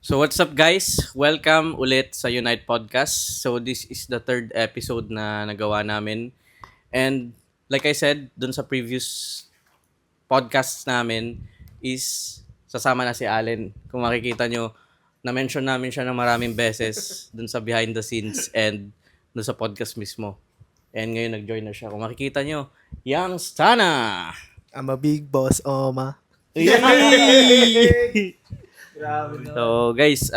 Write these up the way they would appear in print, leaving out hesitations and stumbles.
So what's up guys? Welcome ulit sa Unite Podcast. So this is the third episode na nagawa namin. And like I said dun sa previous podcast namin is sasama na si Allen. Kung makikita nyo, na-mention namin siya ng maraming beses dun sa behind the scenes and dun sa podcast mismo. And ngayon nag-join na siya. Kung makikita nyo, Yang Stana! I'm a big boss, Oma. Grabe na. So guys,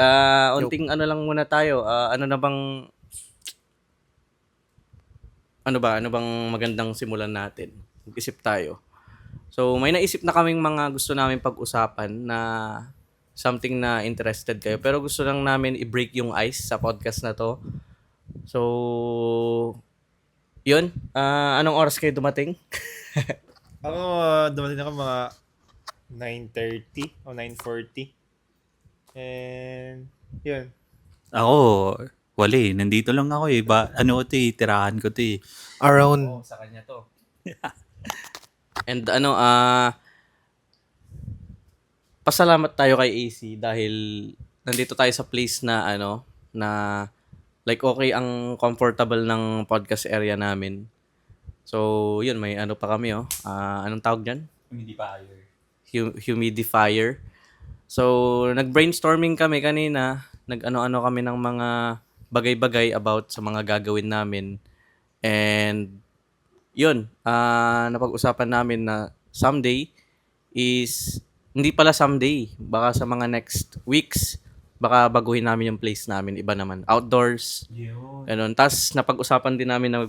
unting ano lang muna tayo. Ano bang magandang simulan natin? Mag-isip tayo. So may naisip na kaming mga gusto namin pag-usapan na something na interested kayo. Pero gusto lang namin i-break yung ice sa podcast na to. So, yun. Anong oras kayo dumating? Ako, dumating ako mga 9:30 o 9:40. And, yun. Ako, wala eh. Nandito lang ako eh. Tirahan ko to eh. Around. Sa kanya to. And pasalamat tayo kay AC dahil nandito tayo sa place na like okay ang comfortable ng podcast area namin. So, yun, may ano pa kami anong tawag diyan? Humidifier. So, nag-brainstorming kami kanina, nag-ano-ano kami ng mga bagay-bagay about sa mga gagawin namin. And yun, napag-usapan namin na someday is hindi pala someday, baka sa mga next weeks, baka baguhin namin yung place namin, iba naman, outdoors. Ganun. Tapos napag-usapan din namin na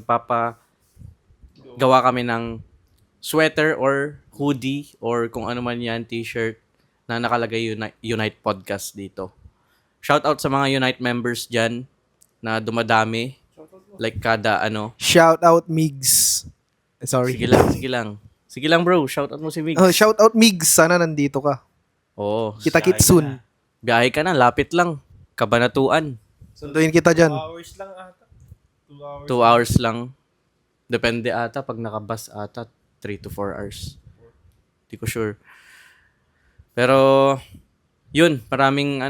gawa kami ng sweater or hoodie or kung ano man yan, t-shirt na nakalagay Unite Podcast dito. Shout out sa mga Unite members dyan na dumadami. Like kada Shout out Migs. Sorry. Sige lang bro, shout out mo si Migs. Oh, shout out Migs. Sana nandito ka. Oo. Kita-kits soon. Biyahe ka na, lapit lang. Kabanatuan. Sunduin kita 2 dyan. hours lang ata. 2 hours. 2 hours lang. Depende ata. Pag nakabus ata, 3 to 4 hours. Di ko sure. Pero, yun. Maraming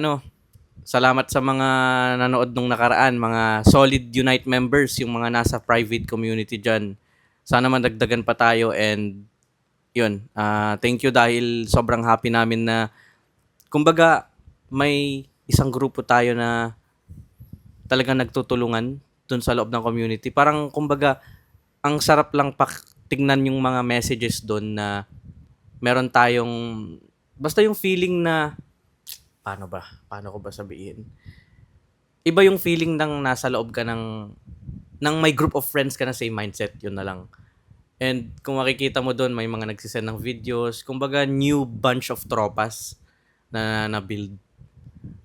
salamat sa mga nanood nung nakaraan. Mga solid Unite members. Yung mga nasa private community dyan. Sana madagdagan pa tayo and yun. Thank you dahil sobrang happy namin na kumbaga may isang grupo tayo na talagang nagtutulungan dun sa loob ng community. Parang kumbaga ang sarap lang tingnan yung mga messages doon na meron tayong basta yung feeling na paano ko ba sabihin? Iba yung feeling ng nasa loob ka ng may group of friends ka na same mindset, yun na lang. And kung makikita mo doon, may mga nagsisend ng videos. Kumbaga, new bunch of tropas na build.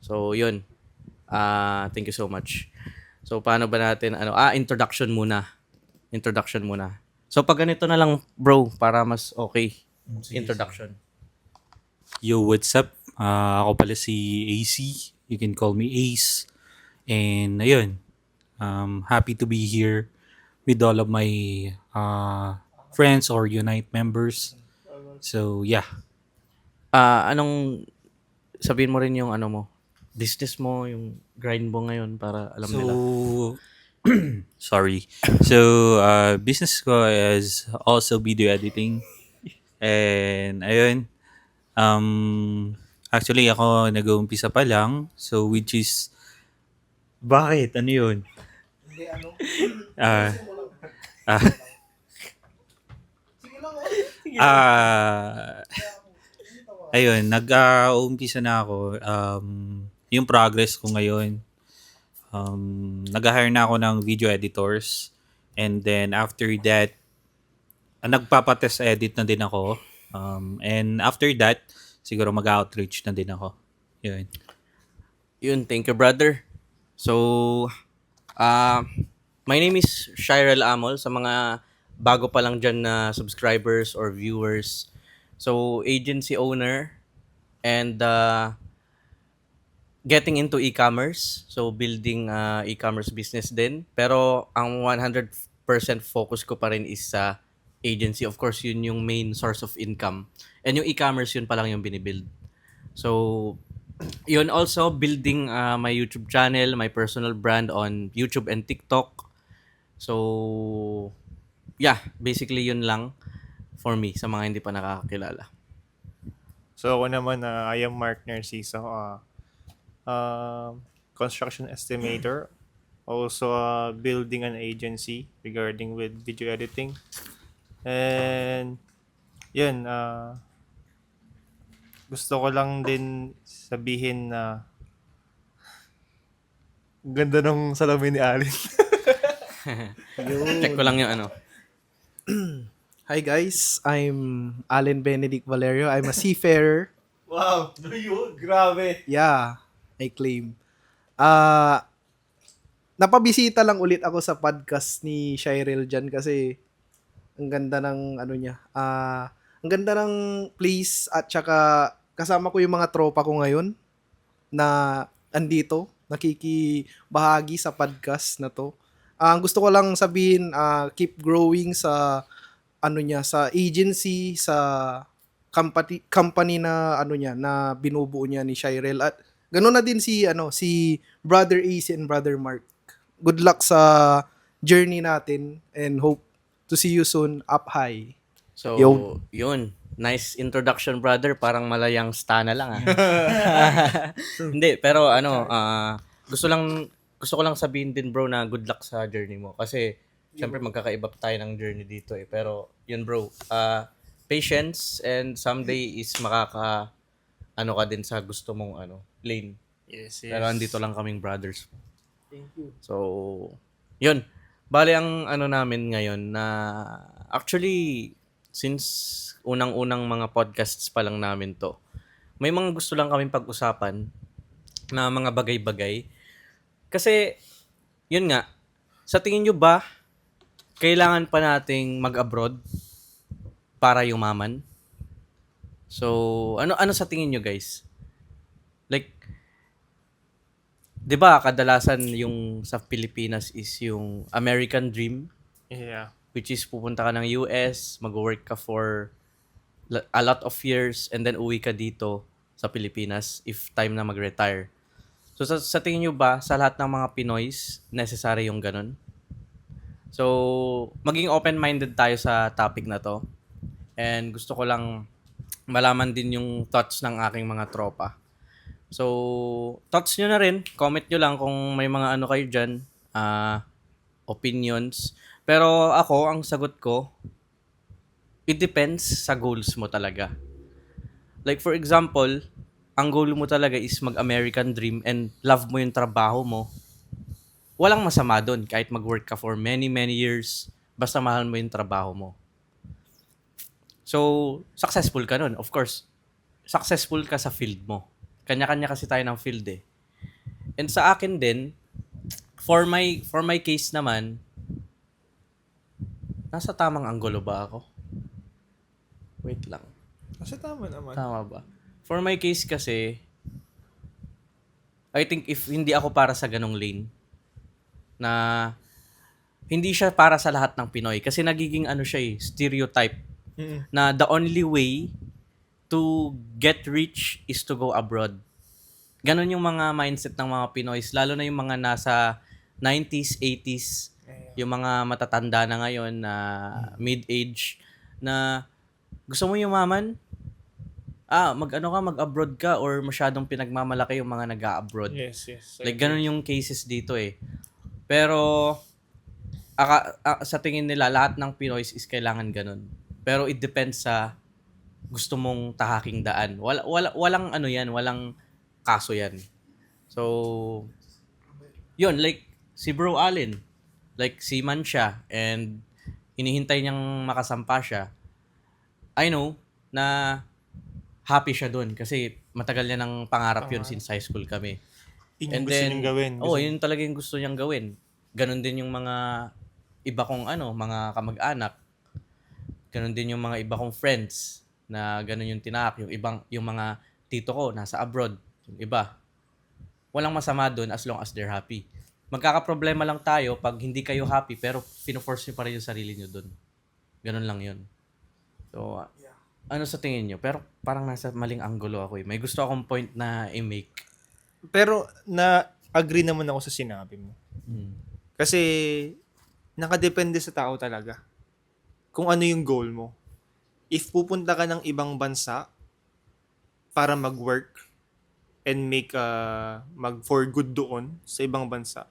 So, yun. Thank you so much. So, paano ba natin, introduction muna. So, pag ganito na lang, bro, para mas okay. Introduction. Yo, what's up? Ako pala si AC. You can call me Ace. And ayun, happy to be here with all of my friends or Unite members. So, yeah. Sabihin mo rin yung business mo, yung grind mo ngayon para alam nila. So, sorry. So, business ko is also video editing. And ayun, actually ako nag-uumpisa pa lang. So, which is, bakit? Ano yun? Ah, ah, ayun, nag-uumpisa na ako. Yung progress ko ngayon, nag-hire na ako ng video editors. And then after that, nagpapatest edit na din ako. And after that, siguro mag-outreach na din ako. Yun. Yun, thank you, brother. So, my name is Shirel Amol. Sa mga bago pa lang dyan na subscribers or viewers. So, agency owner and getting into e-commerce. So, building e-commerce business din. Pero, ang 100% focus ko pa rin is sa agency. Of course, yun yung main source of income. And yung e-commerce, yun pa lang yung binibuild. So, Yun, also building my YouTube channel, my personal brand on YouTube and TikTok. So, yeah, basically yun lang for me sa mga hindi pa nakakakilala. So ako naman, I am Mark Narciso, construction estimator. Also building an agency regarding with video editing. And yun, gusto ko lang din sabihin na ganda ng salamin ni Alin. Check ko lang yung ano. Hi guys, I'm Allen Benedict Valerio. I'm a seafarer. Wow, do yun? Grabe. Yeah, I claim. Napabisita lang ulit ako sa podcast ni Shirel dyan kasi ang ganda ng ano niya. Ang ganda ng place at saka kasama ko yung mga tropa ko ngayon na andito, nakikibahagi sa podcast na to. Ang gusto ko lang sabihin, keep growing sa ano niya, sa agency, sa company na ano niya, na binubuo niya ni Shirel, at ganoon na din si Brother Ace and Brother Mark. Good luck sa journey natin and hope to see you soon up high. So, Yo. yun. Nice introduction, brother. Parang malayang stana lang, ah. Hindi, pero gusto ko lang sabihin din, bro, na good luck sa journey mo. Kasi, syempre, magkakaiba pa tayo ng journey dito, eh. Pero, yun, bro, patience, and someday is ka din sa gusto mong, lane. Yes. Pero andito lang kaming brothers. Thank you. So, yun. Bale, ang namin ngayon na actually, since unang-unang mga podcasts pa lang namin to, may mga gusto lang kaming pag-usapan na mga bagay-bagay. Kasi, yun nga, sa tingin nyo ba, kailangan pa nating mag-abroad para yumaman? So, ano sa tingin nyo, guys? Like, 'di ba kadalasan yung sa Pilipinas is yung American dream, Yeah. which is pupunta ka ng US, mag-work ka for a lot of years, and then uwi ka dito sa Pilipinas if time na mag-retire. So sa tingin nyo ba, sa lahat ng mga Pinoys, necessary yung ganun? So, maging open-minded tayo sa topic na to. And gusto ko lang malaman din yung thoughts ng aking mga tropa. So, thoughts nyo na rin. Comment nyo lang kung may mga ano kayo dyan. Opinions. Pero ako, ang sagot ko, it depends sa goals mo talaga. Like for example, ang goal mo talaga is mag-American dream and love mo yung trabaho mo. Walang masama doon kahit mag-work ka for many, many years. Basta mahal mo yung trabaho mo. So, successful ka nun. Of course, successful ka sa field mo. Kanya-kanya kasi tayo ng field, eh. And sa akin din, for my case naman, nasa tamang anggulo ba ako? Wait lang. Kasi tama naman. Tama ba? For my case kasi, I think if hindi ako para sa ganong lane, na hindi siya para sa lahat ng Pinoy. Kasi nagiging stereotype. Na the only way to get rich is to go abroad. Ganon yung mga mindset ng mga Pinoys, lalo na yung mga nasa 90s, 80s, yung mga matatanda na ngayon na mid-age, na gusto mo yumaman? Mag-abroad ka, or masyadong pinagmamalaki yung mga nag-a-abroad. Yes. Like, ganun yung cases dito, eh. Pero, sa tingin nila, lahat ng Pinoys is kailangan ganun. Pero it depends sa gusto mong tahaking daan. Walang walang kaso yan. So, yun, like, si Bro Allen, like, seaman siya, and hinihintay niyang makasampa siya. I know na happy siya dun kasi matagal niya ng pangarap yun since high school kami. Yun yung gusto niyang gawin. Yun talaga yung gusto niyang gawin. Ganon din yung mga iba kong mga kamag-anak. Ganon din yung mga iba kong friends na ganon yung tinaak. Yung mga tito ko nasa abroad. Yung iba. Walang masama dun as long as they're happy. Magkakaproblema lang tayo pag hindi kayo happy pero pino-force nyo pa rin yung sarili nyo dun. Ganon lang yun. So, Ano sa tingin nyo? Pero parang nasa maling anggulo ako eh. May gusto akong point na i-make. Pero na-agree naman ako sa sinabi mo. Mm. Kasi nakadepende sa tao talaga. Kung ano yung goal mo. If pupunta ka ng ibang bansa para mag-work and make mag for good doon sa ibang bansa,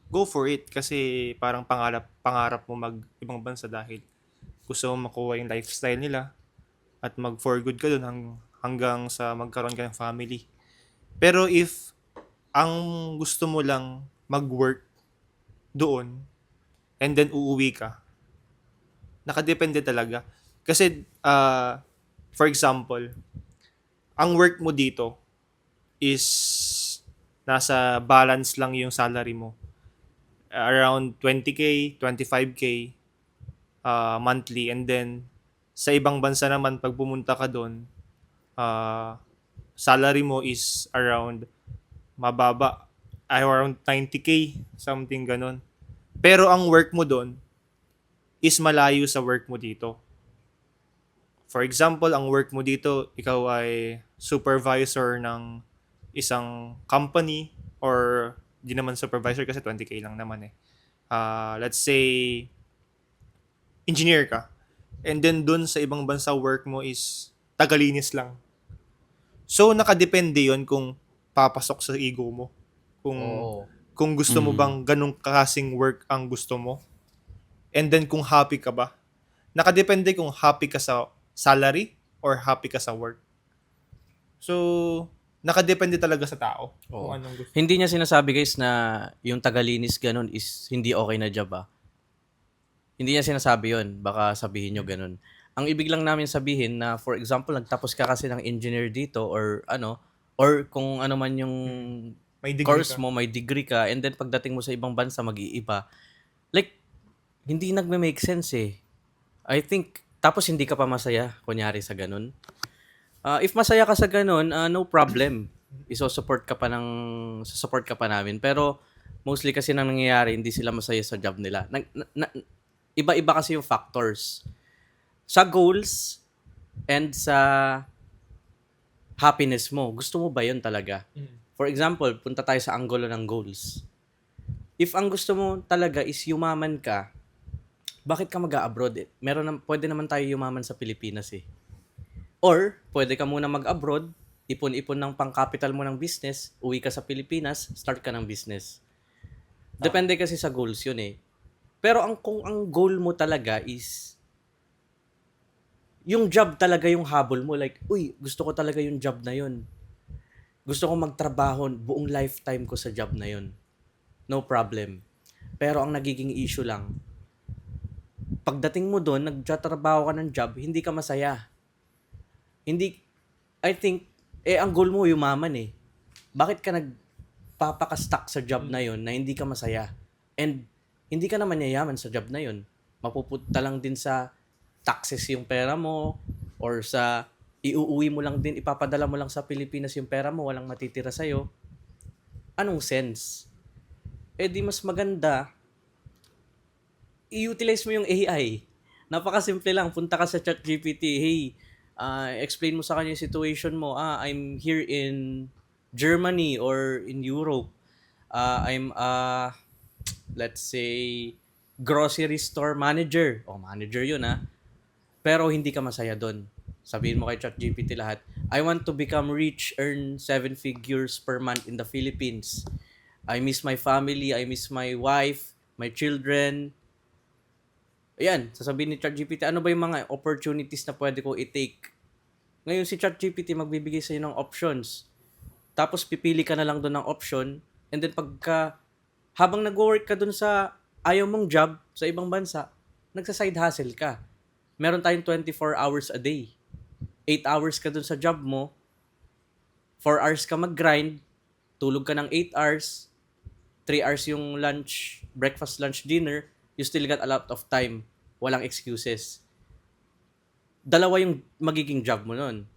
go for it kasi parang pangarap mo mag ibang bansa dahil gusto mo makuha yung lifestyle nila at mag for good ka doon hanggang sa magkaroon ka ng family. Pero if ang gusto mo lang mag-work doon and then uuwi ka, nakadepende talaga. Kasi, for example, ang work mo dito is nasa balance lang yung salary mo. Around 20K, 25K monthly. And then, sa ibang bansa naman, pag pumunta ka doon, salary mo is around mababa. Ay, around 90K, something ganun. Pero ang work mo doon is malayo sa work mo dito. For example, ang work mo dito, ikaw ay supervisor ng isang company or di naman supervisor kasi 20K lang naman eh. Let's say, engineer ka. And then dun sa ibang bansa work mo is tagalinis lang. So, nakadepende yon kung papasok sa ego mo. Kung gusto mo bang ganong kasing work ang gusto mo. And then kung happy ka ba. Nakadepende kung happy ka sa salary or happy ka sa work. So, nakadepende talaga sa tao kung Oo. anong gusto. Hindi niya sinasabi guys na yung tagalinis ganun is hindi okay na job ah. Hindi niya sinasabi yon. Baka sabihin nyo ganun. Ang ibig lang namin sabihin na for example, nagtapos ka kasi ng engineer dito or ano, or kung ano man yung May degree course ka. mo, may degree ka, and then pagdating mo sa ibang bansa, mag-iiba. Like, hindi nagme-make sense eh. I think, tapos hindi ka pa masaya, kunyari sa ganun. If masaya ka sa ganun, no problem. Support ka pa namin. Pero, mostly kasi nang nangyayari, hindi sila masaya sa job nila. Iba-iba kasi yung factors. Sa goals, and sa happiness mo. Gusto mo ba yun talaga? For example, punta tayo sa anggulo ng goals. If ang gusto mo talaga is yumaman ka, bakit ka mag-a-abroad eh? Pwede naman tayo yumaman sa Pilipinas eh. Or, pwede ka muna mag-abroad, ipon-ipon ng pang-capital mo ng business, uwi ka sa Pilipinas, start ka ng business. Depende kasi sa goals yun eh. Pero kung ang goal mo talaga is yung job talaga yung habol mo, like, uy, gusto ko talaga yung job na yun. Gusto ko magtrabaho buong lifetime ko sa job na yun. No problem. Pero ang nagiging issue lang, pagdating mo doon, nagtatrabaho ka ng job, hindi ka masaya. Hindi, I think, ang goal mo yumaman eh. Bakit ka nagpapaka-stuck sa job na yun na hindi ka masaya? And hindi ka naman yayaman sa job na yun. Mapupunta lang din sa taxes yung pera mo or sa iuuwi mo lang din, ipapadala mo lang sa Pilipinas yung pera mo, walang matitira sa'yo. Anong sense? Di mas maganda, i-utilize mo yung AI. Napakasimple lang. Punta ka sa ChatGPT. Hey, explain mo sa kanya yung situation mo. I'm here in Germany or in Europe. I'm let's say, grocery store manager. Manager yun Pero hindi ka masaya doon. Sabihin mo kay ChatGPT lahat, I want to become rich, earn 7 figures per month in the Philippines. I miss my family, I miss my wife, my children. Ayan, sasabihin ni ChatGPT, ano ba yung mga opportunities na pwede ko i-take? Ngayon si ChatGPT magbibigay sa'yo ng options. Tapos pipili ka na lang doon ng option. And then habang nag-work ka doon sa ayaw mong job sa ibang bansa, nagsa-side hustle ka. Meron tayong 24 hours a day. 8 hours ka doon sa job mo. 4 hours ka mag-grind. Tulog ka ng 8 hours. 3 hours yung lunch, breakfast, lunch, dinner. You still got a lot of time. Walang excuses. Dalawa yung magiging job mo nun.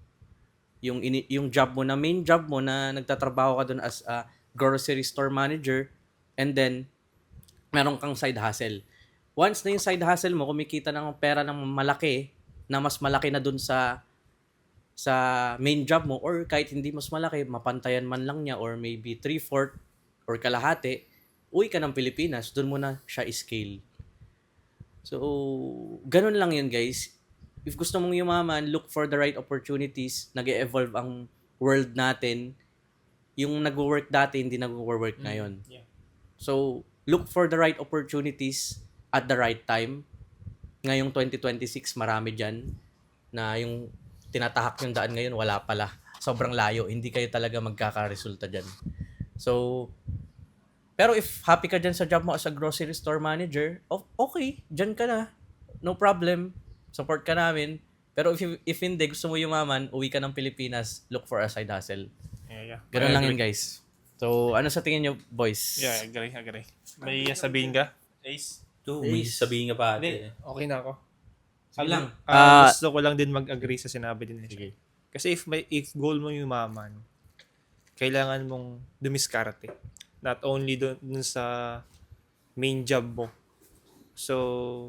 Yung job mo na main job mo na nagtatrabaho ka doon as a grocery store manager, and then meron kang side hustle. Once na yung side hustle mo kumikita ng pera ng malaki, na mas malaki na dun sa main job mo, or kahit hindi mas malaki, mapantayan man lang niya, or maybe 3/4 or kalahati, uwi ka ng Pilipinas, dun mo na siya scale. So, ganun lang yun, guys. If gusto mong yumaman, look for the right opportunities. Nag-evolve ang world natin. Yung nag-work dati, hindi nag-work ngayon. Yeah. So, look for the right opportunities at the right time. Ngayong 2026, marami dyan na yung tinatahak yung daan ngayon, wala pala. Sobrang layo. Hindi kayo talaga magkakaresulta dyan. So, pero if happy ka dyan sa job mo as a grocery store manager, okay, dyan ka na. No problem. Support ka namin. Pero if hindi, gusto mo yumaman, uwi ka ng Pilipinas, look for a side hustle. Yeah. Ganun I lang agree. yun, guys. So, ano sa tingin nyo, boys? Yeah, agree. May sabihin ka, Ace? May sabihin ka pa Hindi, ate. okay na ako. Sige lang. Gusto ko lang din mag-agree sa sinabi din niya. Sige. Kasi if goal mo yumaman, kailangan mong dumiskarte. Not only dun sa main job mo. So,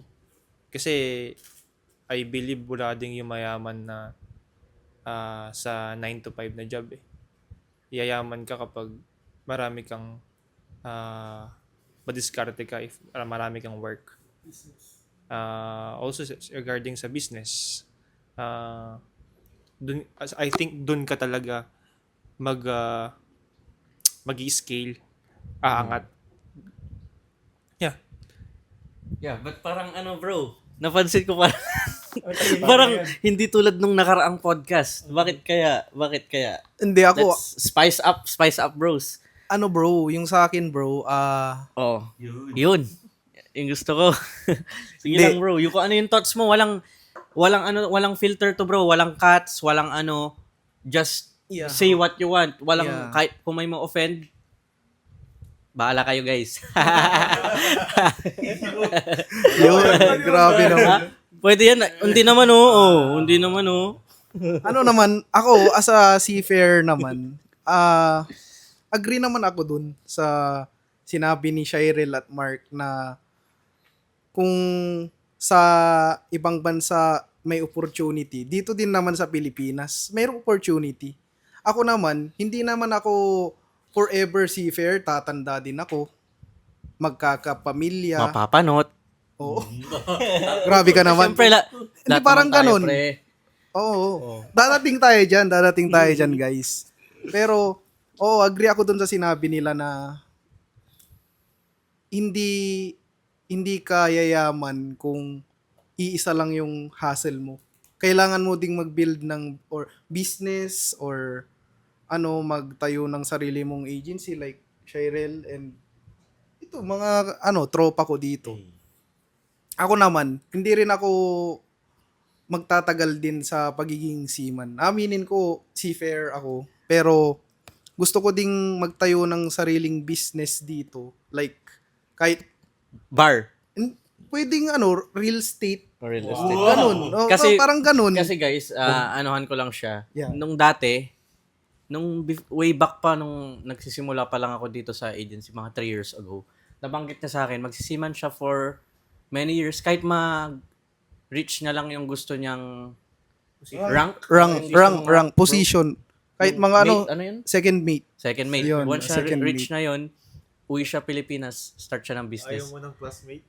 kasi I believe wala ding yung mayaman na sa 9 to 5 na job eh. Yayaman ka kapag marami kang madiskarte ka if marami kang work. Also regarding sa business, I think dun ka talaga mag-i-scale, aangat. Yeah, but parang bro, napansin ko parang hindi tulad nung nakaraang podcast. Bakit kaya? Hindi ako, Let's spice up bros. ano bro, yung sa akin bro, Oh, yun. Yung gusto ko. Sige Hindi. lang bro, yung kung ano yung thoughts mo, walang filter to bro, walang cuts, walang just Yeah. say what you want. Walang Yeah. kahit kung may ma-offend, bahala kayo guys. yun, grabe naman. Ha? Pwede yan. Hindi naman oh. Hindi naman oh. Ano naman, ako as a seafarer naman, agree naman ako dun sa sinabi ni Shirel at Mark na kung sa ibang bansa may opportunity, dito din naman sa Pilipinas, mayroong opportunity. Ako naman, hindi naman ako forever seafarer, tatanda din ako, magkakapamilya. Mapapanot. Oo. Grabe ka naman. Siyempre, Hindi lahat parang naman tayo, ganun. pre. Oo. Darating tayo dyan guys. Pero, agree ako dun sa sinabi nila na hindi ka yayaman kung iisa lang yung hustle mo. Kailangan mo ding mag-build ng or business or magtayo ng sarili mong agency like Shirel and ito mga tropa ko dito. Ako naman, hindi rin ako magtatagal din sa pagiging seaman. Aminin ko, seafarer ako. Pero gusto ko ding magtayo ng sariling business dito. Like, kahit, Bar. pwedeng real estate. Real estate. Ganun. Parang ganun. Kasi guys, anuhan ko lang siya. Yeah. Nung dati, way back pa nung nagsisimula pa lang ako dito sa agency, mga 3 years ago, nabanggit niya sa akin, magsisiman siya for many years, kahit reach niya lang yung gusto niyang rank, position. Kahit mga mate, yun? second mate. Second mate. Yun, Once siya second reach mate. na yun, uwi siya Pilipinas, start siya ng business. mo ng classmate?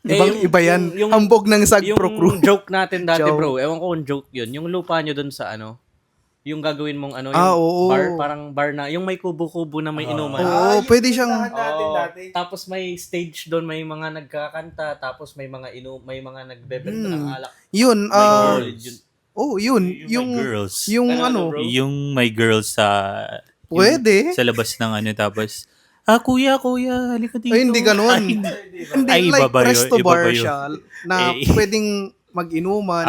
Iba yan. Hambog ng Sagpro crew. Yung joke natin dati Joke. bro, ewan ko kung joke yun. Yung lupa nyo dun sa yung gagawin mong yung oo. bar, parang bar na, yung may kubo-kubo na may inuman. Oo, pwede siyang Tapos may stage doon, may mga nagkakanta, tapos may mga may mga nagbebenta ng alak. yun. Yun. Yung My girls. yung bro? Yung my girls sa pwede. sa labas ng tapos kuya, halika dito. Ay, hindi ganun. Ay, Hindi, Ay, like iba ba yun? resto Iba bar ba yun? siya na Eh. pwedeng mag-inuman,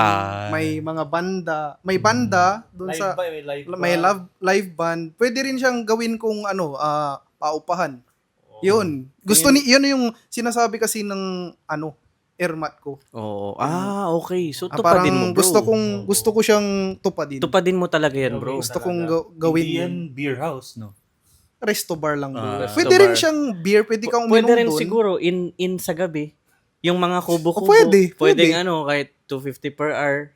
may mga banda, may banda doon sa may live band. Pwede rin siyang gawin kung paupahan. Yun. Yun yung sinasabi kasi ng airmat ko. Oo. Okay. So Parang tupadin mo, bro. gusto ko siyang tupadin. Tupadin mo talaga yan, bro. Gusto kong Hindi gawin yan yun. beer house, no? Resto bar lang bro. Resto Pwede rin bar. siyang beer, pwede kang uminom Pwede rin doon. siguro in sa gabi. Yung mga kubo-kubo. Oh, pwede. Pwedeng kahit 250 per hour.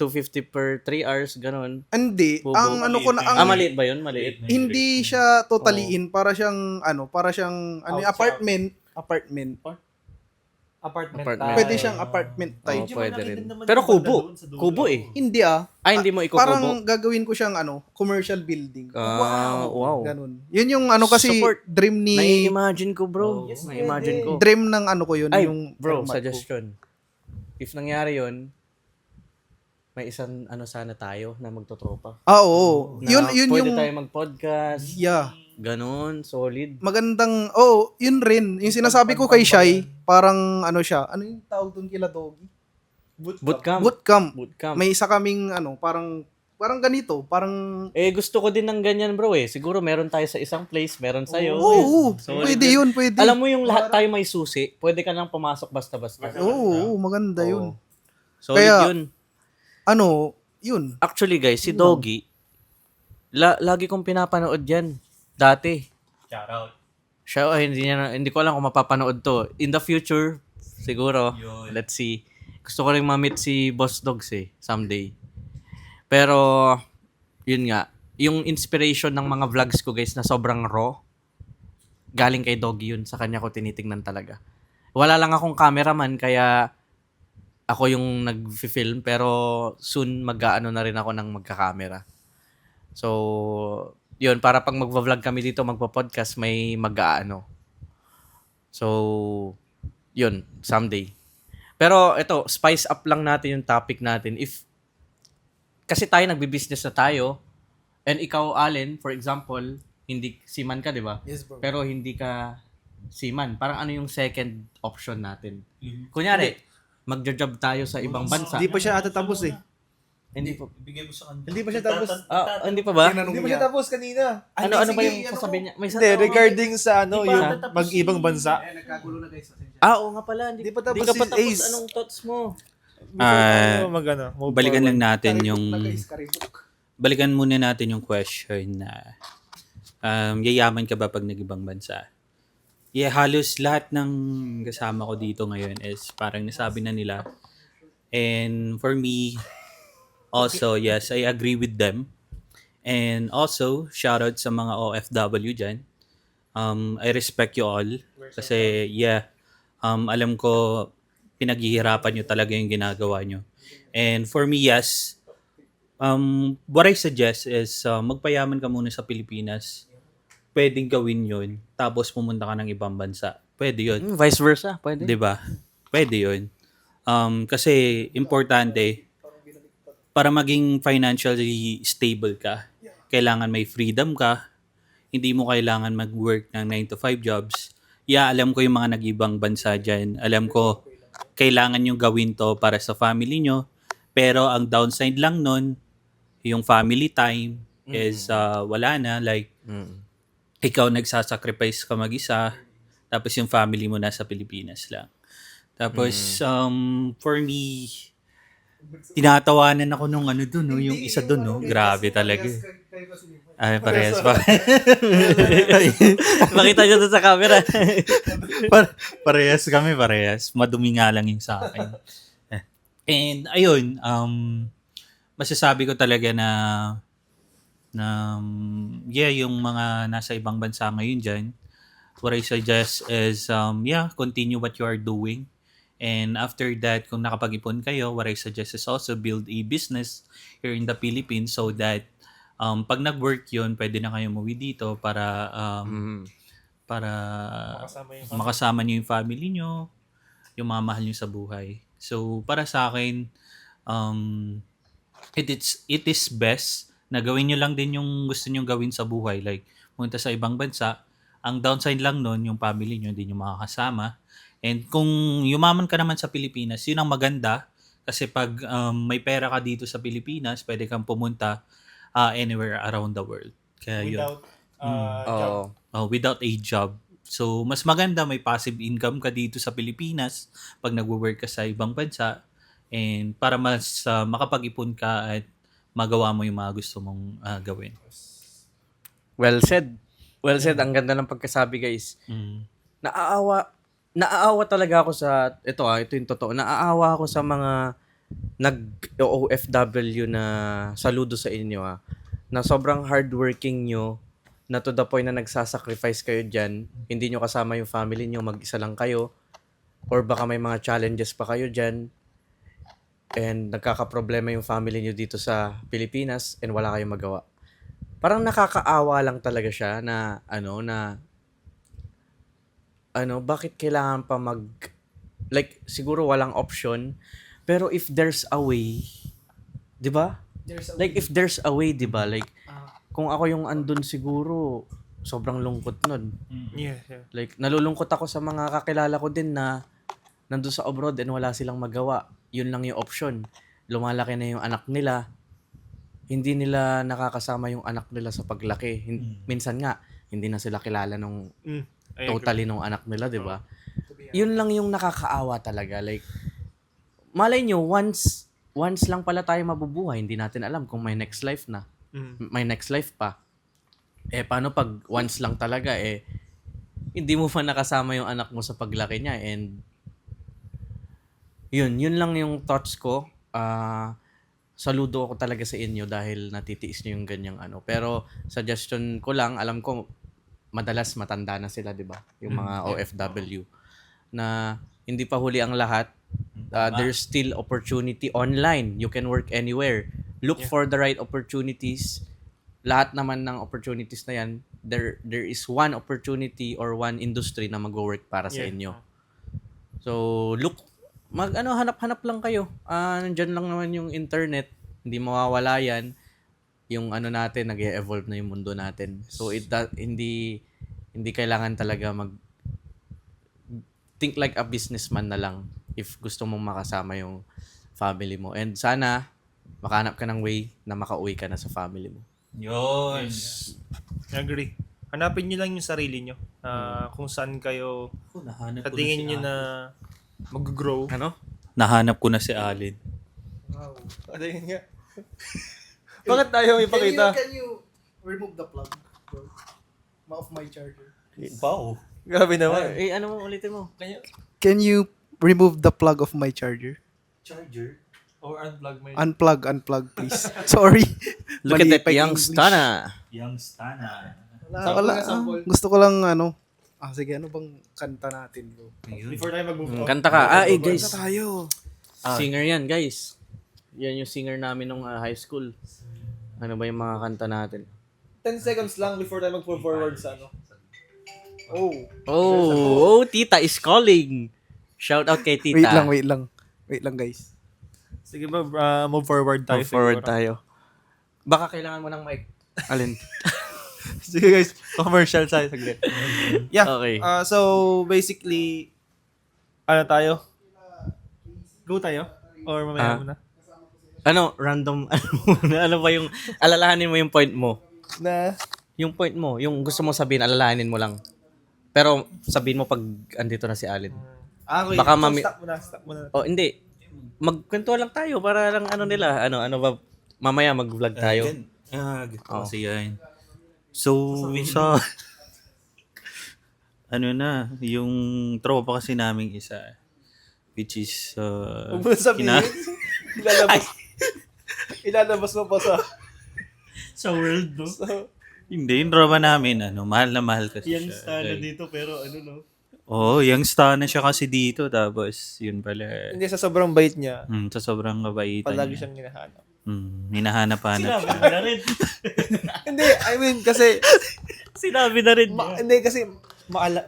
250 per 3 hours, ganun. Hindi. Bubo. Ang ano ko na, ang, Maliit ba yun? Maliit. hindi siya totaliin. Para siyang, Outside. apartment. Apartment. Apartment. Pwede siyang apartment type. Oo, pwede rin. Pero kubo. Kubo eh. Hindi Hindi mo ikukubo. Parang gagawin ko siyang commercial building. Wow. Ganun. Yun yung kasi Support. dream ni Nai-imagine ko, bro. Nai-imagine ko. dream ng ko yun, Ay, yung bro, format ko. suggestion. If nangyari yun, may isang sana tayo na magtotropa. Oo. Na Yun pwede yung tayo mag-podcast. yeah. Ganun, solid. Magandang yun rin. Yung sinasabi ko kay Shai, parang siya. Ano yung tawag doon kila Doggy? Bootcamp. Bootcamp. May isa kaming parang ganito, parang Gusto ko din ng ganyan, bro eh. Siguro meron tayo sa isang place, meron sa'yo. Oo, Solid pwede yun, pwede. Alam mo yung lahat tayo may susi, pwede ka nang pumasok basta-basta. Oo, maganda yun. Solid Kaya- yun. Yun. Actually guys, si Doggy, lagi kong pinapanood yan. Dati. Shoutout. Siya, hindi ko alam kung mapapanood to. In the future, siguro. Let's see. Gusto ko rin ma-meet si Boss Dogs someday. Pero, yun nga, yung inspiration ng mga vlogs ko guys na sobrang raw, galing kay Doggy yun. Sa kanya ko tinitingnan talaga. Wala lang akong cameraman, kaya ako yung nag-film, pero soon mag-aano na rin ako ng magka-camera. So, yun, para pag magva-vlog kami dito, magpa-podcast, may mag-aano. So, yun, someday. Pero ito, spice up lang natin yung topic natin. Kasi tayo nagbi-business na tayo, and ikaw, Allen, for example, hindi seaman ka, di ba? Yes, bro. Pero hindi ka seaman. Parang ano yung second option natin? Kunyari, magja-job tayo sa ibang bansa. Hindi pa siya ata tapos eh. Hindi pa. Ibigay mo sa kanya. Hindi pa siya tapos. Hindi pa ba? Tinanong Hindi pa niya. siya tapos kanina. Ano ba yung sasabihin niya? May Hindi, regarding sa Di pa yung tatapos mag-ibang bansa. Nagkagulo na guys. Oo nga pala. Hindi Di pa tapos ka pa si tapos. Ace. Anong thoughts mo? Balikan lang natin Karibok. balikan muna natin yung question na yayaman ka ba pag nag-ibang bansa? Yeah, halos lahat ng kasama ko dito ngayon is parang nasabi na nila. And for me, also, yes, I agree with them. And also, shoutout sa mga OFW dyan. I respect you all. Kasi, alam ko, pinaghihirapan nyo talaga yung ginagawa nyo. And for me, yes, what I suggest is magpayaman ka muna sa Pilipinas. Pwedeng gawin yun. Tapos pumunta ka ng ibang bansa. Pwede yun. Vice versa. Pwede. 'Di ba? Pwede 'yun. Kasi importante para maging financially stable ka, kailangan may freedom ka. Hindi mo kailangan mag-work ng 9 to 5 jobs. Alam ko yung mga nag-ibang bansa diyan. Alam ko kailangan yung gawin to para sa family nyo. Pero ang downside lang nun, yung family time is wala na. Like, ikaw nagsasacrifice ka mag-isa, tapos yung family mo nasa Pilipinas lang. Tapos, for me, tinatawanan ako nung dun, no? Yung isa dun, no? Grabe talaga. Ay, parehas pa. Makita nyo doon sa camera. Parehas kami, parehas. Madumi nga lang yung sa akin. And, ayun, masasabi ko talaga na yung mga nasa ibang bansa ngayon dyan, what I suggest is, continue what you are doing. And after that, kung nakapag-ipon kayo, what I suggest is also build a business here in the Philippines so that pag nag-work yun, pwede na kayo umuwi dito para makasama niyo yung family niyo, yung mga mahal niyo sa buhay. So, para sa akin, it is best na gawin nyo lang din yung gusto nyo gawin sa buhay. Like, punta sa ibang bansa. Ang downside lang nun, yung family nyo, hindi nyo makakasama. And kung yumaman ka naman sa Pilipinas, yun ang maganda. Kasi pag may pera ka dito sa Pilipinas, pwede kang pumunta anywhere around the world. Kaya yun. Without a job. So, mas maganda may passive income ka dito sa Pilipinas pag nagwo-work ka sa ibang bansa. And para mas makapag-ipon ka at magawa mo yung mga gusto mong gawin. Well said. Well said. Ang ganda ng pagkasabi, guys. Naaawa. naaawa talaga ako ito yung totoo, naaawa ako sa mga nag-OFW na saludo sa inyo na sobrang hardworking nyo, na to the point na nagsasacrifice kayo dyan, hindi nyo kasama yung family nyo, mag-isa lang kayo, or baka may mga challenges pa kayo dyan, and nagkakaproblema yung family nyo dito sa Pilipinas, and wala kayong magawa. Parang nakakaawa lang talaga siya na bakit kailangan pa like, siguro walang option, pero if there's a way, 'di ba? Like, if there's a way, 'di ba? Like, kung ako yung andun siguro, sobrang lungkot nun. Yeah. Like, nalulungkot ako sa mga kakilala ko din na nandun sa abroad and wala silang magawa. Yun lang yung option. Lumalaki na yung anak nila. Hindi nila nakakasama yung anak nila sa paglaki. Minsan nga, hindi na sila kilala nung totally nung anak nila, di ba? Yun lang yung nakakaawa talaga. Like, malay nyo, once lang pala tayo mabubuhay, hindi natin alam kung may next life na. May next life pa. Paano pag once lang talaga, hindi mo pa nakasama yung anak mo sa paglaki niya, and yun lang yung thoughts ko. Saludo ako talaga sa inyo dahil natitiis niyo yung ganyang ano. Pero suggestion ko lang, alam ko madalas matanda na sila, 'di ba? Yung mga OFW na hindi pa huli ang lahat. There's still opportunity online. You can work anywhere. Look for the right opportunities. Lahat naman ng opportunities na yan, there is one opportunity or one industry na mag-work para sa inyo. So, hanap-hanap lang kayo. Nandiyan lang naman yung internet. Hindi mawawala yan. Yung natin, nag-evolve na yung mundo natin. So, hindi kailangan talaga think like a businessman na lang if gusto mong makasama yung family mo. And sana, makahanap ka ng way na makauwi ka na sa family mo. Yun. Agree. Hanapin nyo lang yung sarili nyo. Kung saan kayo Nahanap sa ko tingin na nyo si na mag-grow. Ano? Nahanap ko na si Alin. Wow. Ano yun nga? Bakit tayo ipakita? Can you remove the plug, bro? Off my charger. Wow. Grabe naman. Ano mo, ulitin mo? Can you remove the plug of my charger? Charger? Or unplug my... Unplug, please. Sorry. Look at Mali that pa yung young English. Stana. Young Stana. Wala. Gusto ko lang sige, ano bang kanta natin, bro? Before tayo mag-move on. Kanta ka. Guys. Kanta tayo. Singer yan, guys. Yan yung singer namin nung high school. Ano ba yung mga kanta natin? 10 seconds lang before tayo mag-forward sa ano. Tita is calling. Shout out kay Tita. Wait lang, guys. Sige ba, move forward tayo. Move forward siguro. tayo. Baka kailangan mo ng mic. Alin? Sige guys, commercial tayo saglit. Yeah. Okay. So basically, ano tayo? Go tayo? Or mamaya muna? Random, ano ba yung, alalahanin mo yung point mo. Na? Yung point mo, yung gusto mo sabihin, alalahanin mo lang. Pero sabihin mo pag andito na si Alin. Okay. Baka Stop muna. Hindi. Magkwento lang tayo para lang nila. Ano ba, mamaya mag-vlog tayo. Gusto ko kasi yan. So, sa... yung tropa kasi naming isa, which is... Huwag mo na sabihin. Ilalabas mo pa sa world, no? sa Hindi, yung tropa namin, mahal na mahal kasi young siya. star na Like, dito pero no? young star na siya kasi dito, tapos yun pala. Hindi, sa sobrang bait niya, Sa sobrang kabaitan palagi niya. siyang hinahanap. Hinahanap-hanap siya. na rin. Hindi, I mean, kasi, Sinabi na rin. hindi kasi,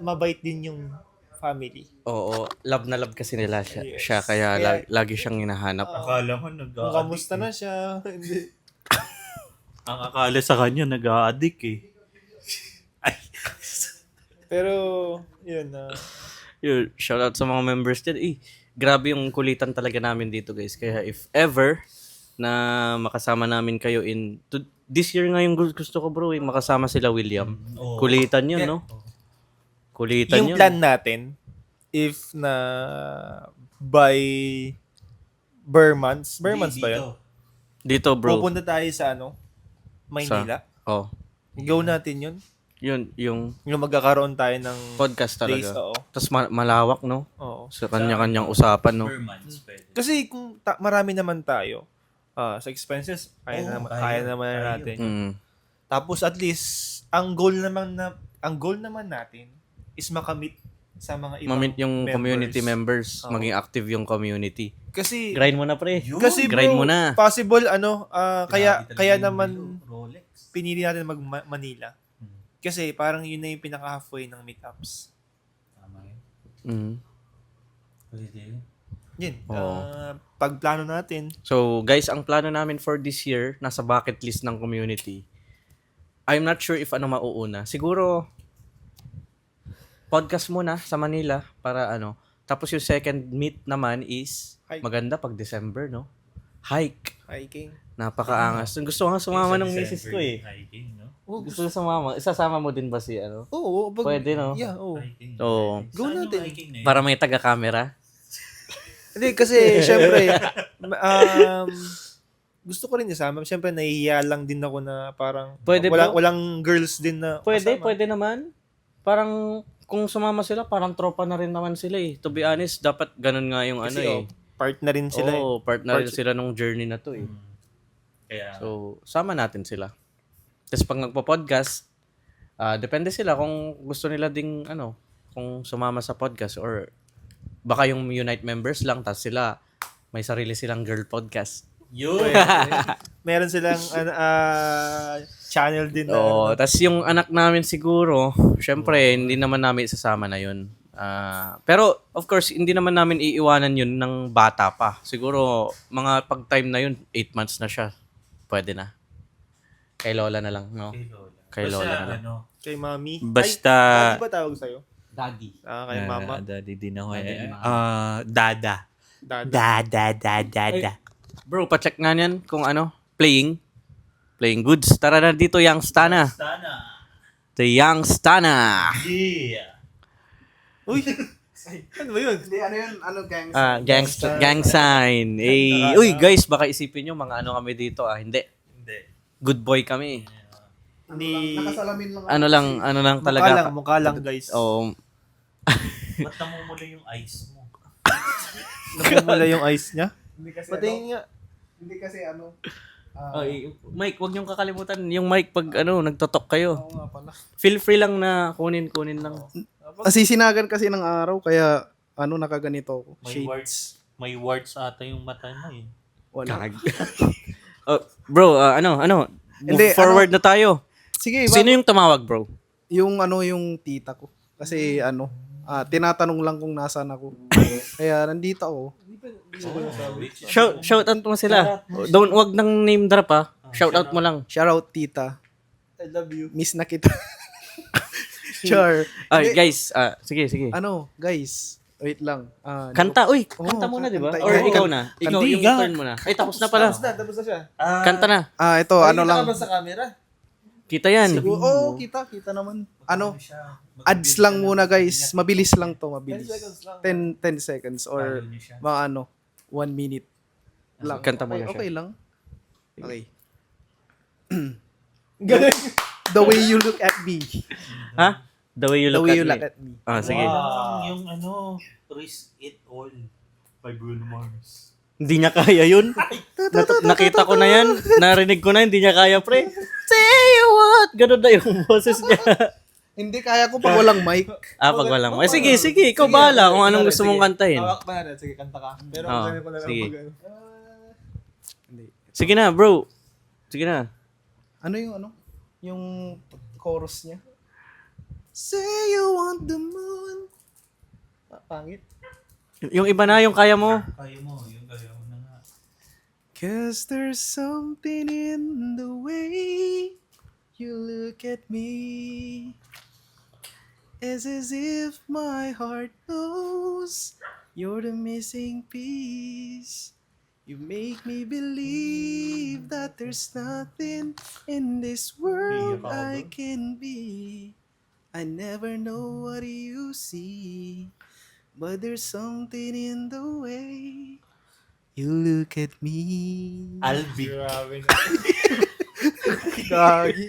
mabait din yung family. Oo, love na love kasi nila siya. Yes. Siya kaya Kaya- lagi siyang hinahanap. Akala ko Kung kamusta na siya, hindi. Ang akala sa kanya, nag-a-addict eh. Pero, yun Yun, shout out sa mga members dyan. Grabe yung kulitan talaga namin dito, guys. Kaya if ever na makasama namin kayo this year nga yung gusto ko, bro, makasama sila William. Kulitan yun, no? Kulitan yung yun. plan natin, if na by Burmans ba yun? Dito, bro. Pupunta tayo sa Maynila. Oh. Go natin yun. Yun, yung Yung magkakaroon tayo ng podcast days, talaga. oo. Tapos malawak, no? Oo. Sa kanya-kanyang usapan, no? Per months, pwede. Kasi kung marami naman tayo, sa expenses, kaya naman na natin. Mm. Tapos at least, ang goal naman natin is makamit sa mga ibang Mamit yung members. community members, Oo. maging active yung community. Kasi, Grind mo na, pre. kasi grind bro, mo na. possible, kaya Grabe talaga naman yung Rolex. pinili natin mag-Manila. Hmm. Kasi parang yun na yung pinaka-halfway ng meetups. Tama yun. Mm. Pwede yun. Yun. Oo. Pagplano natin, So, guys, ang plano namin for this year, nasa bucket list ng community. I'm not sure if ano mauuna. Siguro, podcast muna sa Manila para ano. Tapos yung second meet naman is Hike. maganda pag December, no? Hike. hiking. Napakaangas. Gusto nga sumama ng Sa misis ko eh. Hiking, no? Gusto ko sumama. Isasama mo din ba si ano? Oo. Pwede, no? Yeah, oo. Hiking. Oo. Go Saan yung natin. hiking na yun? Para may taga-camera. Hindi, kasi, syempre, gusto ko rin isama. Syempre, nahihiya lang din ako na parang Pwede po. walang girls din na Pwede, kasama. pwede naman. Parang kung sumama sila, parang tropa na rin naman sila eh. To be honest, dapat ganun nga yung Kasi, ano eh. part na rin sila. Oo, part na rin Part- sila nung journey na to eh. Kaya, So, sama natin sila. Tapos pag nagpo-podcast, depende sila kung gusto nila ding ano, kung sumama sa podcast or baka yung Unite members lang tapos sila may sarili silang girl podcast. yun. Meron silang channel din na Oo, tapos yung anak namin siguro, syempre hindi naman namin isasama na yun. Pero of course, hindi naman namin iiwanan yun ng bata pa. Siguro mga pag-time na yun, 8 months na siya. Pwede na. Kay Lola na lang, no? Kay Lola. Kay Basta, Lola na lang. ano, kay Mami. Basta, Ay, Mami ba tawag sa'yo? Daddy. Kay Mama. daddy din ako Daddy eh. and mama. Dada. Dada. Bro, pacheck nga yan kung ano, playing goods. Tara na dito, Young Stana. Sana. The Young Stana. Yeah. Uy! Ano ba yun? Hindi, ano yun? Ano, gangs? Gang sign. Eh, uy, guys, baka isipin nyo mga ano kami dito Hindi. Hindi. Good boy kami. Ni... Nakasalamin lang. Ano lang talaga. Mukha lang, guys. Oh, Ba't namumula yung eyes mo? Namumula yung eyes niya. Hindi kasi, Patingin nga. hindi kasi ano. Mike, wag niyong kakalimutan yung mic pag nagtotok kayo. Oo nga pala. Feel free lang na kunin lang. Asisinagan kasi ng araw, kaya nakaganito ako. May warts ata yung mata mo eh. Wala. Bro, Hindi, move forward na tayo. Sige, Sino yung tumawag, bro? yung tita ko. Kasi tinatanong lang kung nasaan ako. Kaya nandito ako. Shout out mo sila. Wag nang name drop Shout out mo lang. Shout out tita. I love you. Miss na kita. Char. Ay, Hindi, guys, sige. guys. Wait lang. Kanta, kanta Oo, muna, di ba? kanta. Or Oo, ikaw na. Ikaw Hindi, yung ga. turn mo na. Ay, tapos na pala. Tapos na siya. Kanta na. Ito, lang. sa camera? Kita yan. Oo, kita naman. Ads lang muna, guys. Mabilis lang to, mabilis. 10 seconds or mga 1 minute lang. Kanta muna siya. Okay lang. Okay. Galing. The way you look at me. Ha? The way you The look way at you me. look at me. Sige. Yung Risk It All by Bruno Mars. Hindi niya kaya yun. Nakita ko na yan. Narinig ko na, hindi niya kaya, pre. Say what? Ganun na yung boses niya. Hindi kaya ko pag walang mic. Pag walang. Sige. Ikaw bahala kung anong gusto mong kantahin. Hawak pa na. Sige, kanta ka. Pero Oo, sabi ko na lang sige. pag Sige na, bro. Sige na. Ano yung chorus niya? Say you want the moon. Pangit. Yung iba na, yung kaya mo. Kaya mo na nga. 'Cause there's something in the way you look at me. It's as if my heart knows you're the missing piece. You make me believe that there's nothing in this world I can be. I never know what you see, but there's something in the way you look at me. Albi. Grabe na. Gagi.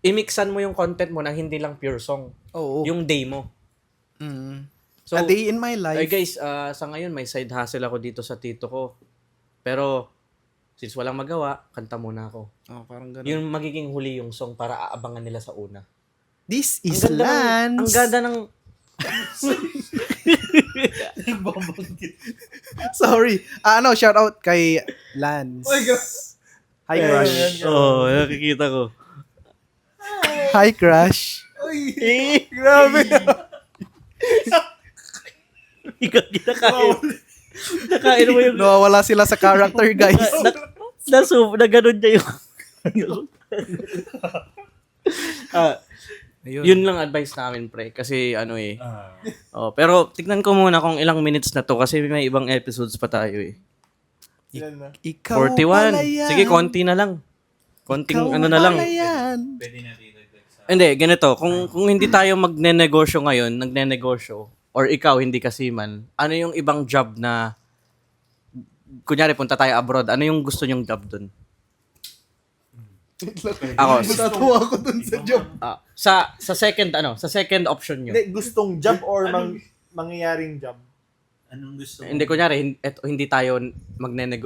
i-mixan mo yung content mo na hindi lang pure song. Oo. Yung day mo. So, A day in my life. ay guys, sa ngayon may side hustle ako dito sa tito ko. Pero, since walang magawa, kanta muna ako. Oh, parang ganun. Yung magiging huli yung song para aabangan nila sa una. This is Ang Lance. ganda ng Sorry. Shout out kay Lance. Hi, Crush. Oh, nakikita ko. Hi, Crush. Grabe. Ikaw kinakain. Nakain mo yung Nawawala sila sa character, guys. na ganun niya yung yun lang advice namin, pre. Kasi pero tignan ko muna kung ilang minutes na to kasi may ibang episodes pa tayo eh. Ilan na? Ikaw 41. pala yan. Sige, konti na lang. Konting Ikaw ano na lang. pala yan. Hindi, ganito. Kung hindi tayo magnenegosyo ngayon, nagnenegosyo, or ikaw, hindi ka seaman, ano yung ibang job na, kunyari, punta tayo abroad, ano yung gusto nyong job dun? Ako, Natatawa ako dun sa job. sa second option nyo. Hindi, gustong job or mangyayaring job? Anong gusto mo? Hindi, kunyari, hindi tayo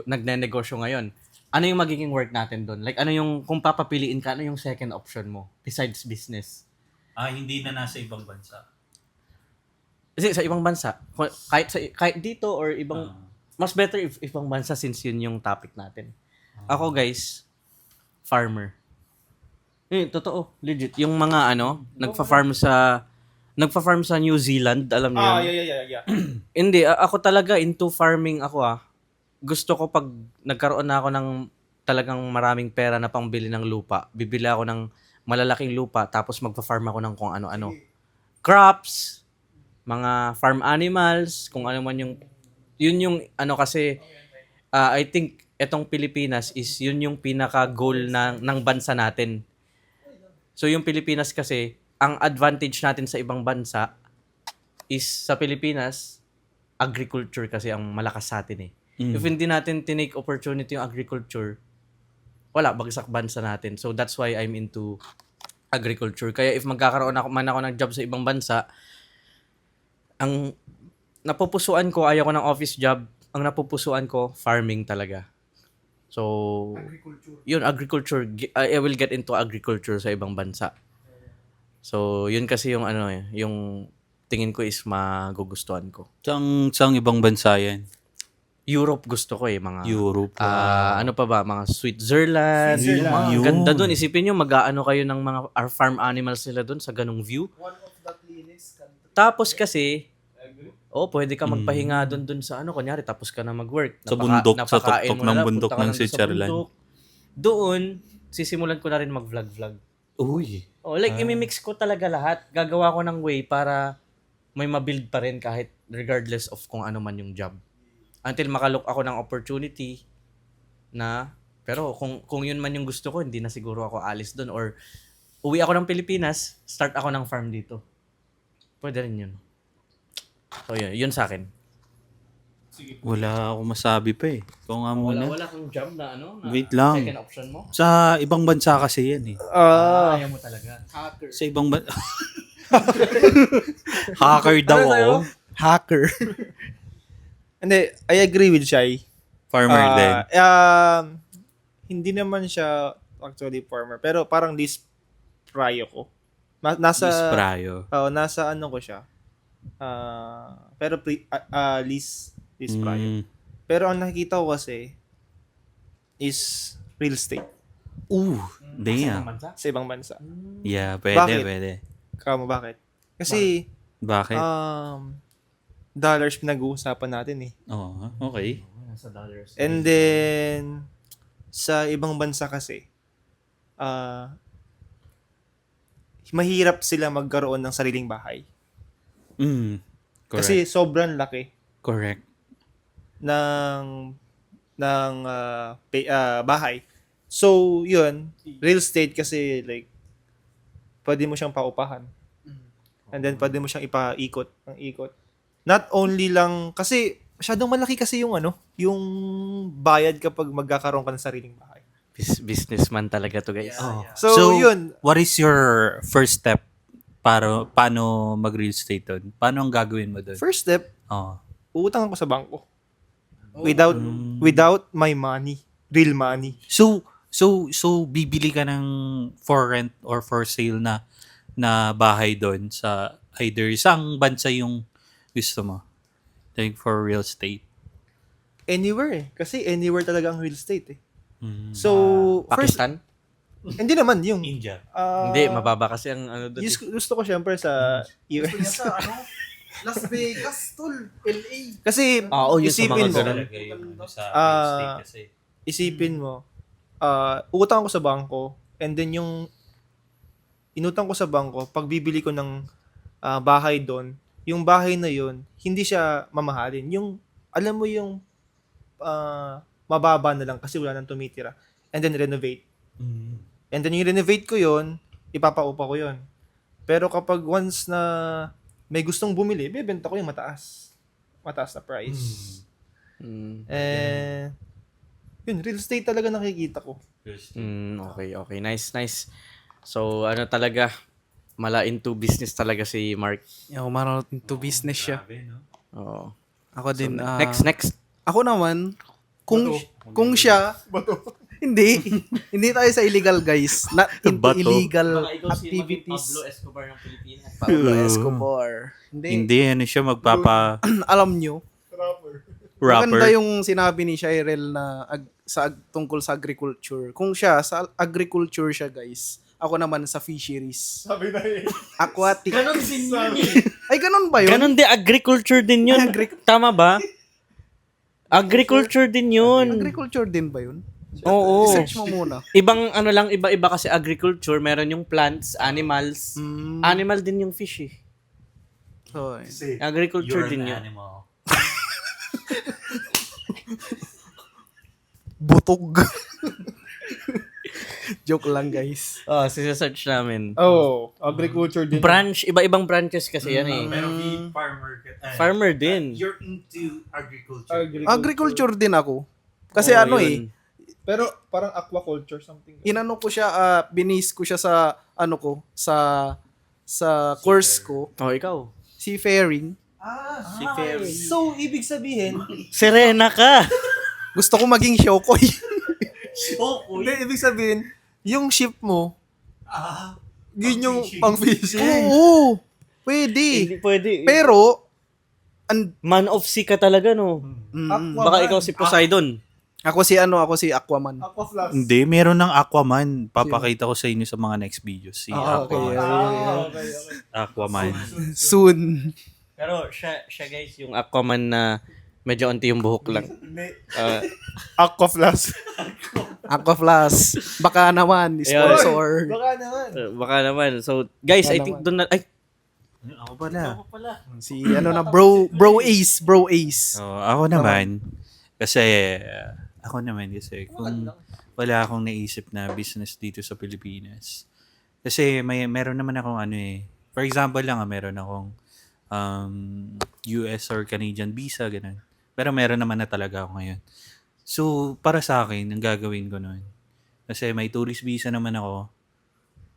nagnenegosyo ngayon. Ano yung magiging work natin doon? Like, ano yung, kung papapiliin ka, ano yung second option mo besides business? Hindi na nasa ibang bansa. Kasi sa ibang bansa, kahit dito or ibang, mas better if ibang bansa since yun yung topic natin. Ako guys, farmer. Totoo, legit. Yung mga nagfa-farm sa New Zealand, alam niyo yun? Yeah. Hindi, ako talaga into farming ako Gusto ko pag nagkaroon na ako ng talagang maraming pera na pangbili ng lupa, bibili ako ng malalaking lupa tapos magpa-farm ako ng kung ano-ano. Crops, mga farm animals, kung ano man yun yung kasi I think etong Pilipinas is yun yung pinaka-goal ng bansa natin. So yung Pilipinas kasi, ang advantage natin sa ibang bansa is sa Pilipinas, agriculture kasi ang malakas sa atin eh. If hindi natin tinake opportunity yung agriculture, wala, bagsak bansa natin. So that's why I'm into agriculture. Kaya if magkakaroon ako ng job sa ibang bansa, ang napupusuan ko, ayaw ko ng office job, ang napupusuan ko, farming talaga. So, yun, agriculture. I will get into agriculture sa ibang bansa. So, yun kasi yung yung tingin ko is magugustuhan ko. Saang ibang bansa yan? Europe gusto ko mga Europe. ano pa ba, mga Switzerland. Yun. Ganda doon. Isipin nyo, mag-aano kayo ng mga farm animals nila doon sa ganung view. Tapos kasi, pwede ka magpahinga doon sa kunyari, tapos ka na mag-work. Sa bundok, sa napakain tuktok mo na ng lang, bundok punta ka ng lang sa Switzerland. bundok. Doon, sisimulan ko na rin mag-vlog. Uy. Imimix ko talaga lahat. Gagawa ko ng way para may mabuild pa rin kahit regardless of kung ano man yung job. Until makalook ako ng opportunity pero kung yun man yung gusto ko, hindi na siguro ako alis doon or uwi ako ng Pilipinas, start ako ng farm dito. Pwede rin yun. So yun sa akin. Wala ako masabi pa eh. Ikaw nga muna. Wala kang job na Wait lang. second option mo? Sa ibang bansa kasi yan eh. Ayaw mo talaga. Hacker. Sa ibang bansa. Hacker daw ako. Hacker. Hindi, I agree with Shai. Farmer din. Hindi naman siya actually farmer, pero parang lease prayo ko. Nasa Isprayo. nasa ko siya. Pero lease prayo. Pero ang nakikita ko kasi is real estate Damn. sa ibang bansa. Yeah, pwede, Bakit? pwede. Kamo bakit? Kasi Bakit? dollars pinag-uusapan natin eh. Oo, okay. Nasa dollars. And then sa ibang bansa kasi mahirap sila magkaroon ng sariling bahay. Correct. Kasi sobrang laki Correct. ng bahay. So, yun, real estate kasi like pwede mo siyang paupahan. And then pwede mo siyang ipaikot, ang ikot. Not only lang kasi masyadong malaki kasi yung yung bayad kapag magkakaroon ka ng sariling bahay. Businessman talaga to, guys. Oh. So, yun. What is your first step para paano mag-real estate doon? Paano ang gagawin mo doon? First step, Oh. uutang ako sa bangko. Without my money. Real money. So bibili ka ng for rent or for sale na bahay doon sa either isang bansa yung gusto mo. Like for real estate. Anywhere eh. Kasi anywhere talaga ang real estate eh. Mm. So, first, Pakistan? hindi naman yung... India. Hindi, mababa kasi ang ano doon. Gusto ko syempre sa Gusto niya US. sa Las Vegas, tol. LA. Kasi, Oo, yun sa isipin mga mo, ganun. Talaga yung ano sa Ah, real estate kasi. isipin mo, utang ko sa bangko, and then yung inutang ko sa bangko, pag bibili ko ng bahay doon, yung bahay na yun, hindi siya mamahalin. Yung, alam mo yung mababa na lang kasi wala nang tumitira. And then renovate. Mm. And then yung renovate ko yun, ipapaupa ko yun. Pero kapag once na may gustong bumili, bebenta ko yung mataas. Mataas na price. Mm. Yun, real estate talaga nakikita ko. Real estate. Okay. Nice. So, ano talaga, mala into business talaga si Mark. Yo, marunong to business siya. Grabe, no? Oo. Ako din. Next. Ako naman, kung siya, hindi tayo sa illegal, guys. Not into Bato. illegal activities. Escobar ng Pilipinas. Pablo Escobar. Hindi. Hindi, ano siya magpapa Alam nyo, rapper. maganda yung sinabi ni Shirel na tungkol sa agriculture. Kung siya, sa agriculture siya, guys. Ako naman sa fisheries. Sabi na eh. Aquatic. Ganon din yun. Ay, ganun ba yun? Ganon din, agriculture din yun. Tama ba? Agriculture din yun. Agriculture din ba yun? Oo. Search mo muna. Ibang ano lang, iba-iba kasi agriculture. Meron yung plants, animals. Animal din yung fish eh. So, Agriculture din yun. animal. butog. Joke lang, guys. Oh, search namin. Oh, agriculture din. Branch, iba-ibang branches kasi yan eh. Pero farmer ka. Farmer din. You're into agriculture. Agriculture din ako. Kasi Oo, ano yun. Pero parang aquaculture something. inano ko siya, binis ko siya sa, ano ko, sa course ko, Oh, ikaw. seafaring. Seafaring. So, ibig sabihin, Serena ka. Gusto ko maging shokoy. hindi, ibig sabihin, yung ship mo, yun yung pang fishing. Oo, pwede. Hindi pwede. Pero, Man of sea ka talaga, no? Baka ikaw si Poseidon. ako si Aquaman. Aquaflash. Hindi, meron ng Aquaman. Papakita ko sa inyo sa mga next videos. Si Okay. Aquaman. Okay. Aquaman. Soon. Pero siya guys, yung Aquaman na medyo onti yung buhok lang. Aquaflash. Aquaflash. Baka naman, sponsor. Baka naman. Baka naman. So, guys, I think doon na... Ay, Ako pala. Si bro Ace. So, ako naman, kasi kung wala akong naisip na business dito sa Pilipinas. Kasi meron naman akong for example lang, meron akong US or Canadian visa, ganun. Pero meron naman na talaga ako ngayon. So, para sa akin, ang gagawin ko nun, kasi may tourist visa naman ako,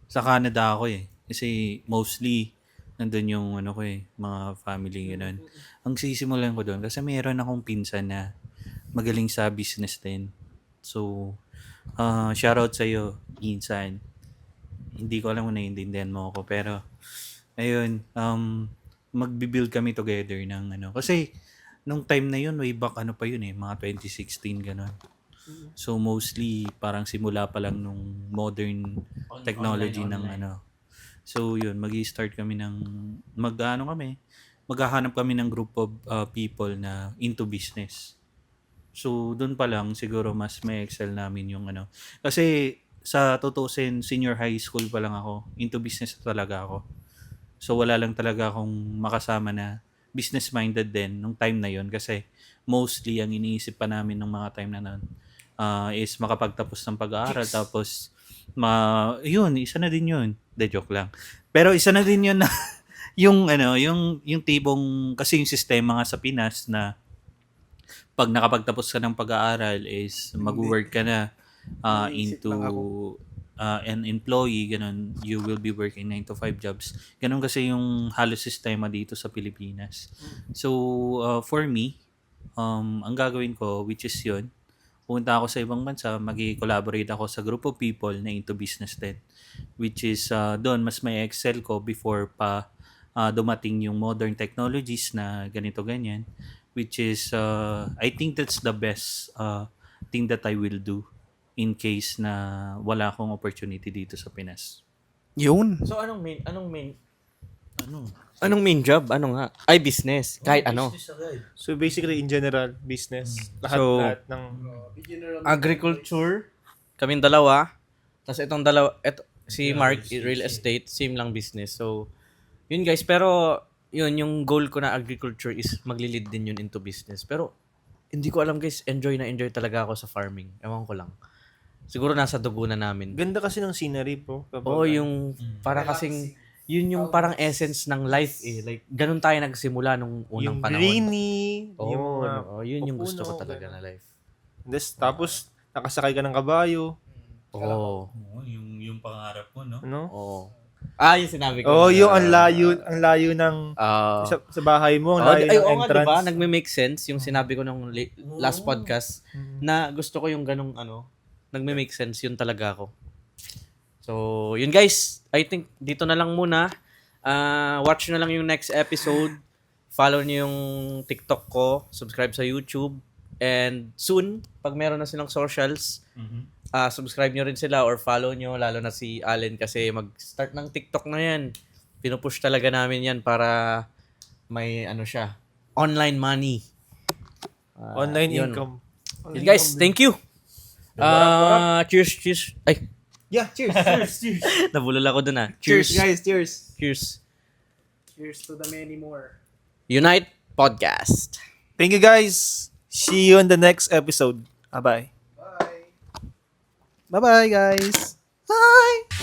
sa Canada ako Kasi mostly, nandun yung mga family, ganun. Ang sisimulan ko doon, kasi meron akong pinsan na magaling sa business din. So, shoutout sa'yo, Insan. Hindi ko alam kung naiintindihan mo ako, pero, ayun, magbibuild kami together ng kasi, nung time na yun, way back pa yun mga 2016, ganun. So, mostly, parang simula pa lang nung modern technology ng So, yun, mag-i-start kami maghahanap kami ng group of people na into business. So, doon pa lang, siguro mas may excel namin yung Kasi, sa tutusin, senior high school pa lang ako. Into business talaga ako. So, wala lang talaga akong makasama na business-minded din nung time na yun. Kasi, mostly, ang iniisip pa namin nung mga time na nun is makapagtapos ng pag-aaral. Tapos, yun, isa na din yun. De joke lang. Pero isa na din yun na yung tibong kasi yung sistema nga sa Pinas na pag nakapagtapos ka ng pag-aaral is mag-work ka na Naisip into lang ako. an employee, ganun, you will be working 9 to 5 jobs. Ganun kasi yung halos sistema dito sa Pilipinas. So, for me, ang gagawin ko, which is yun, pumunta ako sa ibang bansa, mag-collaborate ako sa group of people na into business din. Which is, doon, mas may excel ko before pa dumating yung modern technologies na ganito, ganyan. Which is, I think that's the best thing that I will do in case na wala akong opportunity dito sa Pinas. Yun. So, anong main job? Ano nga? Ay, business. Kahit ano. So basically, in general, business. So, Lahat ng... Agriculture. Kaming dalawa. Tapos itong dalawa, si Mark, real estate, same lang business. So, yun guys. Pero, yun, yung goal ko na agriculture is maglilid din yun into business. Pero, hindi ko alam guys, enjoy talaga ako sa farming. Ewan ko lang. Siguro nasa dugo na namin. Ganda kasi ng scenery po. Oo, yung para kasing yun yung parang essence ng life eh. Like ganun tayo nagsimula nung unang yung panahon. greeny, Oo, yung mga yun yung gusto ko pupuno, talaga ganun. na life. Tapos, nakasakay ka ng kabayo. Oo. Yung pangarap mo, no? Ano? Oo. Yung sinabi ko. Oh, yung ang layo ng sa bahay mo, ang layo ng oo nga, entrance. diba? Nagme-make sense yung sinabi ko nung last podcast na gusto ko yung ganung nagme-make sense yun talaga ako. So, yun guys. I think dito na lang muna. Watch na lang yung next episode. Follow niyo yung TikTok ko. Subscribe sa YouTube. And soon, pag meron na silang socials, subscribe nyo rin sila or follow nyo, lalo na si Allen kasi mag-start ng TikTok na yan. Pinupush talaga namin yan para may siya, online money. Online yun. income. Yun guys, thank you. Cheers. Ay, Yeah, cheers. nabulol ako dun Cheers, guys. Cheers. Cheers. Cheers to the many more. Unite Podcast. Thank you guys. See you on the next episode. Bye-bye. Bye-bye, guys. Bye.